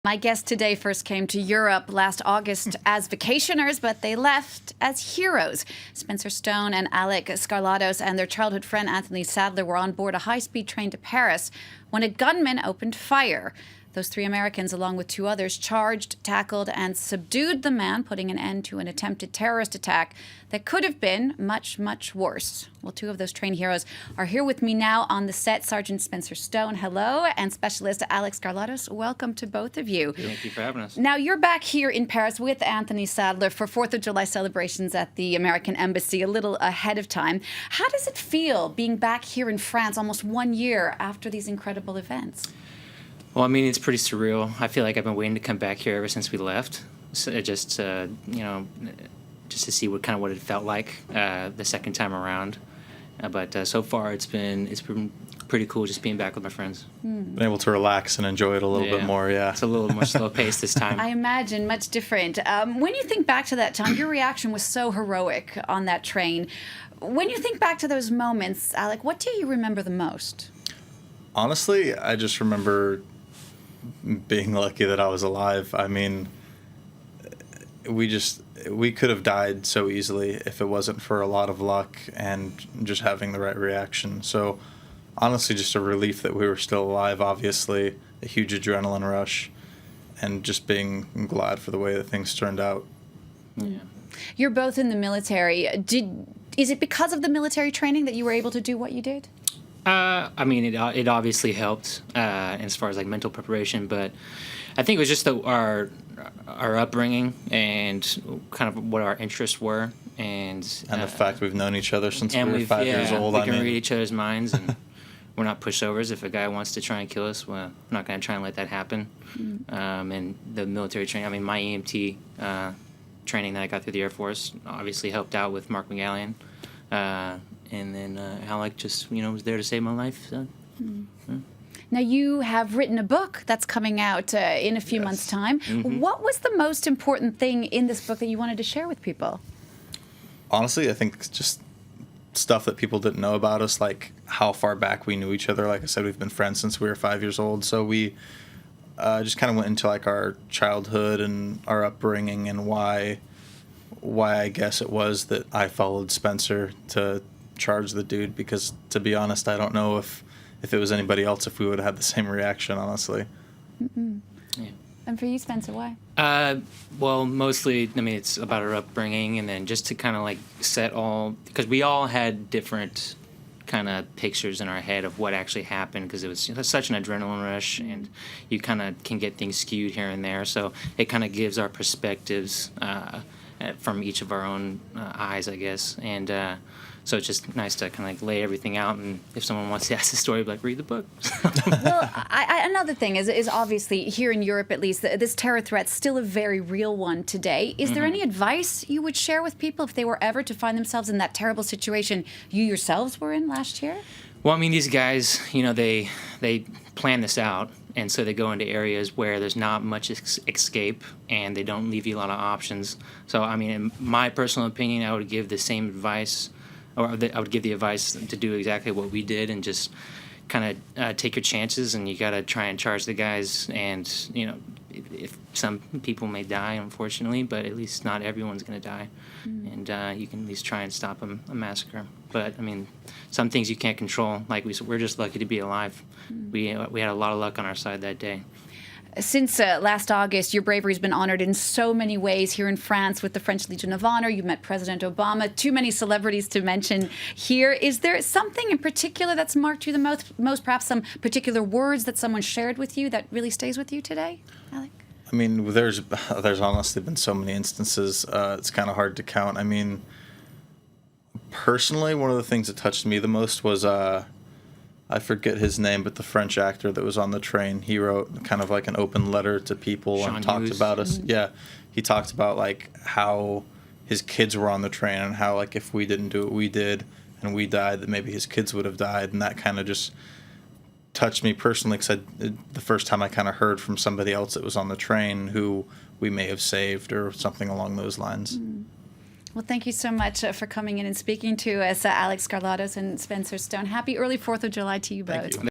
My guests today first came to Europe last August as vacationers, but they left as heroes. Spencer Stone and Alec Skarlatos and their childhood friend Anthony Sadler were on board a high-speed train to Paris when a gunman opened fire. Those three Americans, along with two others, charged, tackled, and subdued the man, putting an end to an attempted terrorist attack that could have been much, much worse. Well, two of those train heroes are here with me now on the set. Sergeant Spencer Stone, hello, and Specialist Alex Skarlatos, welcome to both of you. Thank you for having us. Now, you're back here in Paris with Anthony Sadler for 4th of July celebrations at the American Embassy a little ahead of time. How does it feel being back here in France almost 1 year after these incredible events? Well, I mean, it's pretty surreal. I feel like I've been waiting to come back here ever since we left. So just to see what it felt like the second time around. But so far, it's been pretty cool just being back with my friends. Been able to relax and enjoy it a little bit more. Yeah, it's a little more slow paced this time. I imagine much different. When you think back to that time, your reaction was so heroic on that train. When you think back to those moments, Alec, what do you remember the most? Honestly, I just remember being lucky that I was alive. I mean, we could have died so easily if it wasn't for a lot of luck and just having the right reaction. So honestly, just a relief that we were still alive, obviously, a huge adrenaline rush, and just being glad for the way that things turned out. Yeah. You're both in the military. Is it because of the military training that you were able to do what you did? I mean, it obviously helped as far as like mental preparation, but I think it was just our upbringing and kind of what our interests were, and the fact we've known each other since we were 5 years old. We can read each other's minds, and we're not pushovers. If a guy wants to try and kill us, well, I'm not going to try and let that happen. And the military training, I mean, my EMT training that I got through the Air Force obviously helped out with Mark McGallion. And then Alec just, was there to save my life. So. Now, you have written a book that's coming out in a few months' time. What was the most important thing in this book that you wanted to share with people? Honestly, I think just stuff that people didn't know about us, like how far back we knew each other. Like I said, we've been friends since we were 5 years old. So we just kind of went into like our childhood and our upbringing and why I guess it was that I followed Spencer to charge the dude, because to be honest, I don't know if it was anybody else, if we would have had the same reaction, honestly. Yeah. And for you, Spencer, why? Well, mostly, I mean, it's about our upbringing, and then just to kind of like because we all had different kind of pictures in our head of what actually happened, because it was such an adrenaline rush, and you kind of can get things skewed here and there. So it kind of gives our perspectives from each of our own eyes, I guess, and so it's just nice to kind of like lay everything out, and if someone wants to ask the story, like, read the book. Well, another thing is obviously here in Europe, at least, this terror threat's still a very real one today. Is there any advice you would share with people if they were ever to find themselves in that terrible situation you yourselves were in last year? Well, I mean, these guys, they plan this out, and so they go into areas where there's not much escape, and they don't leave you a lot of options. So, I mean, in my personal opinion, I would give the same advice, or I would give the advice to do exactly what we did, and just kind of take your chances, and you got to try and charge the guys. And if some people may die, unfortunately, but at least not everyone's going to die, and you can at least try and stop a massacre. But I mean, some things you can't control. Like we're just lucky to be alive. We had a lot of luck on our side that day. Since last August, your bravery's been honored in so many ways here in France with the French Legion of Honor. You met President Obama. Too many celebrities to mention here. Is there something in particular that's marked you the most? Perhaps some particular words that someone shared with you that really stays with you today, Alec? I mean, there's honestly been so many instances. It's kind of hard to count. I mean, personally, one of the things that touched me the most was I forget his name, but the French actor that was on the train, he wrote kind of like an open letter to people and talked about us. Yeah, he talked about like how his kids were on the train and how like if we didn't do what we did and we died, that maybe his kids would have died, and that kind of just touched me personally, because the first time I kind of heard from somebody else that was on the train who we may have saved or something along those lines. Well, thank you so much for coming in and speaking to us, Alex Skarlatos and Spencer Stone. Happy early 4th of July to you both. Thank you.